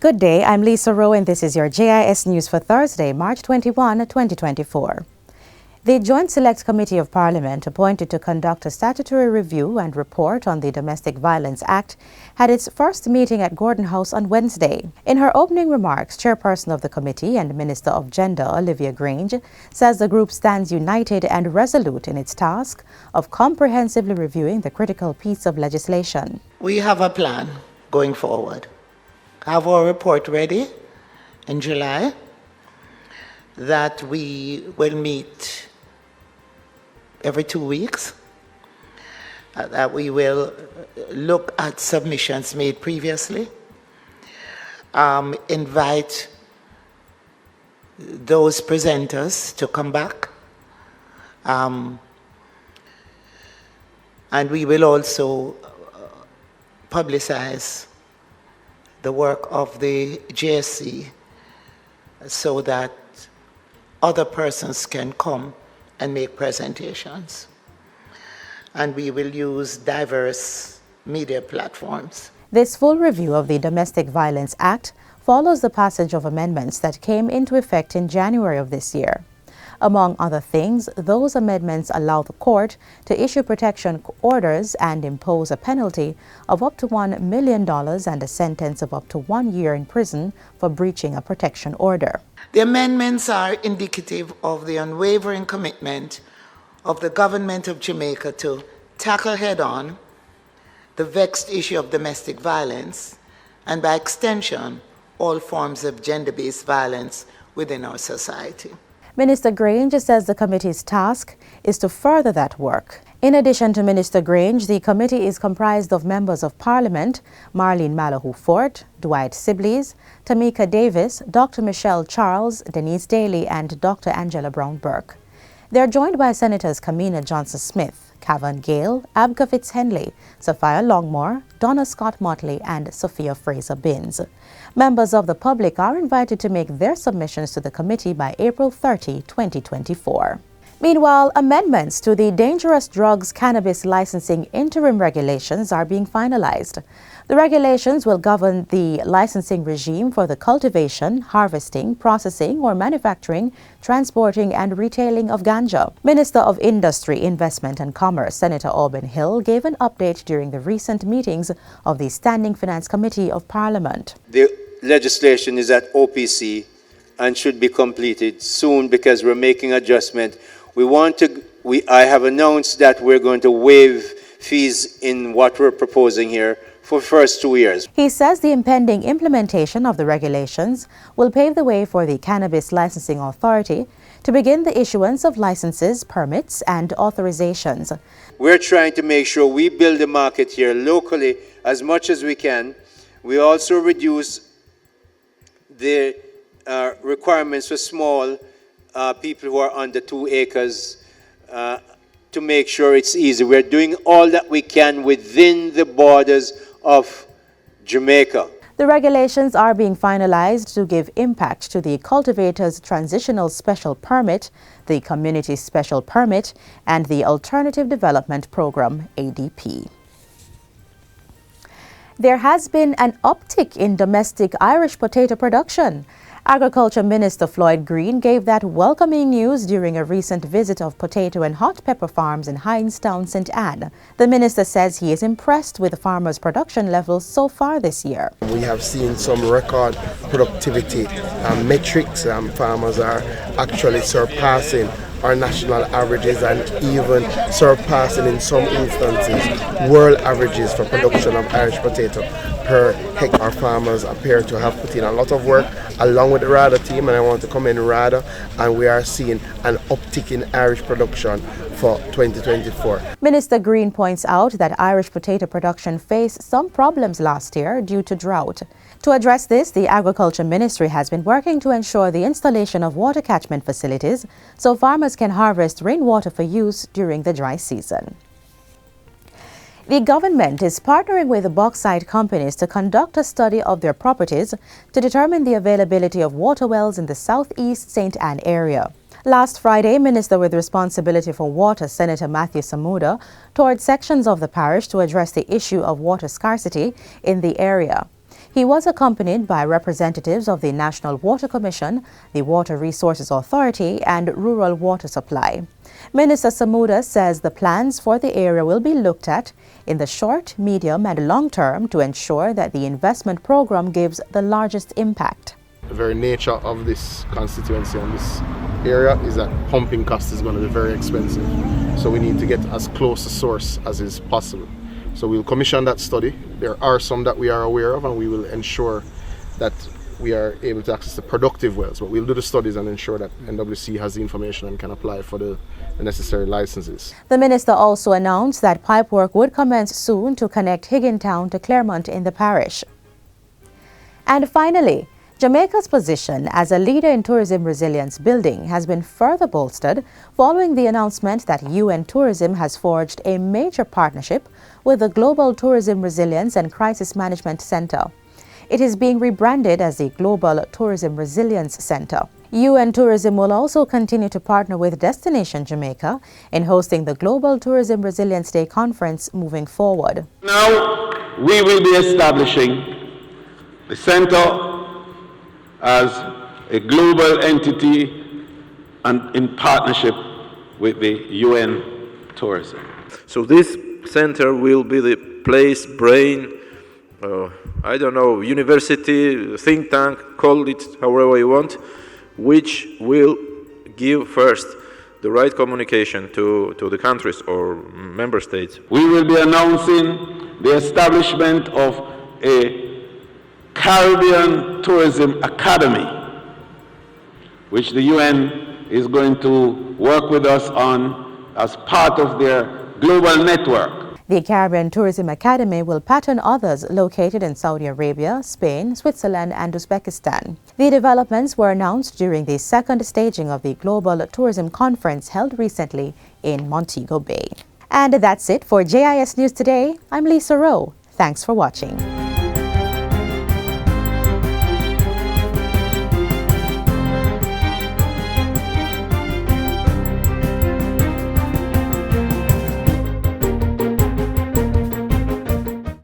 Good day, I'm Lisa Rowe and this is your JIS News for Thursday, March 21, 2024. The Joint Select Committee of Parliament appointed to conduct a statutory review and report on the Domestic Violence Act had its first meeting at Gordon House on Wednesday. In her opening remarks, Chairperson of the committee and Minister of Gender, Olivia Grange, says the group stands united and resolute in its task of comprehensively reviewing the critical piece of legislation. We have a plan going forward. Have our report ready in July, that we will meet every 2 weeks, that we will look at submissions made previously, invite those presenters to come back, and we will also publicize the work of the JSC so that other persons can come and make presentations. And we will use diverse media platforms. This full review of the Domestic Violence Act follows the passage of amendments that came into effect in January of this year. Among other things, those amendments allow the court to issue protection orders and impose a penalty of up to $1 million and a sentence of up to 1 year in prison for breaching a protection order. The amendments are indicative of the unwavering commitment of the government of Jamaica to tackle head-on the vexed issue of domestic violence and, by extension, all forms of gender-based violence within our society. Minister Grange says the committee's task is to further that work. In addition to Minister Grange, the committee is comprised of members of Parliament, Marlene Malahou-Fort, Dwight Sibley's, Tamika Davis, Dr. Michelle Charles, Denise Daly, and Dr. Angela Brown-Burke. They are joined by Senators Kamina Johnson-Smith, Cavan Gale, Abka Fitz-Henley, Sophia Longmore, Donna Scott Motley, and Sophia Fraser-Binns. Members of the public are invited to make their submissions to the committee by April 30, 2024. Meanwhile, amendments to the Dangerous Drugs Cannabis Licensing Interim Regulations are being finalized. The regulations will govern the licensing regime for the cultivation, harvesting, processing, or manufacturing, transporting, and retailing of ganja. Minister of Industry, Investment and Commerce, Senator Auburn Hill, gave an update during the recent meetings of the Standing Finance Committee of Parliament. The legislation is at OPC and should be completed soon because we're making adjustment. I have announced that we're going to waive fees in what we're proposing here for the first 2 years. He says the impending implementation of the regulations will pave the way for the Cannabis Licensing Authority to begin the issuance of licenses, permits, and authorizations. We're trying to make sure we build the market here locally as much as we can. We also reduce the requirements for small people who are under 2 acres to make sure it's easy. We're doing all that we can within the borders of Jamaica. The regulations are being finalized to give impact to the Cultivators Transitional Special Permit, the Community Special Permit, and the Alternative Development Program, ADP. There has been an uptick in domestic Irish potato production. Agriculture Minister Floyd Green gave that welcoming news during a recent visit of potato and hot pepper farms in Hindstown, St. Anne. The minister says he is impressed with the farmers' production levels so far this year. We have seen some record productivity metrics. Farmers are actually surpassing our national averages and even surpassing in some instances world averages for production of Irish potato per hectare. Our farmers appear to have put in a lot of work along with the RADA team, and I want to commend RADA, and we are seeing an uptick in Irish production for 2024. Minister Green points out that Irish potato production faced some problems last year due to drought. To address this, the Agriculture Ministry has been working to ensure the installation of water catchment facilities so farmers can harvest rainwater for use during the dry season. The government is partnering with the bauxite companies to conduct a study of their properties to determine the availability of water wells in the southeast St. Anne area. Last Friday, Minister with responsibility for water, Senator Matthew Samuda, toured sections of the parish to address the issue of water scarcity in the area. He was accompanied by representatives of the National Water Commission, the Water Resources Authority, and Rural Water Supply. Minister Samuda says the plans for the area will be looked at in the short, medium, and long term to ensure that the investment program gives the largest impact. The very nature of this constituency and this area is that pumping cost is going to be very expensive. So we need to get as close to source as is possible. So we'll commission that study. There are some that we are aware of, and we will ensure that we are able to access the productive wells. But we'll do the studies and ensure that NWC has the information and can apply for the necessary licenses. The minister also announced that pipework would commence soon to connect Higgintown to Claremont in the parish. And finally, Jamaica's position as a leader in tourism resilience building has been further bolstered following the announcement that UN Tourism has forged a major partnership with the Global Tourism Resilience and Crisis Management Center. It is being rebranded as the Global Tourism Resilience Center. UN Tourism will also continue to partner with Destination Jamaica in hosting the Global Tourism Resilience Day Conference moving forward. Now we will be establishing the center as a global entity and in partnership with the UN Tourism. So this center will be the place, brain, I don't know, university, think tank, call it however you want, which will give first the right communication to the countries or member states. We will be announcing the establishment of a Caribbean Tourism Academy, which the UN is going to work with us on as part of their global network. The Caribbean Tourism Academy will pattern others located in Saudi Arabia, Spain, Switzerland, and Uzbekistan. The developments were announced during the second staging of the Global Tourism Conference held recently in Montego Bay. And that's it for JIS News Today. I'm Lisa Rowe. Thanks for watching.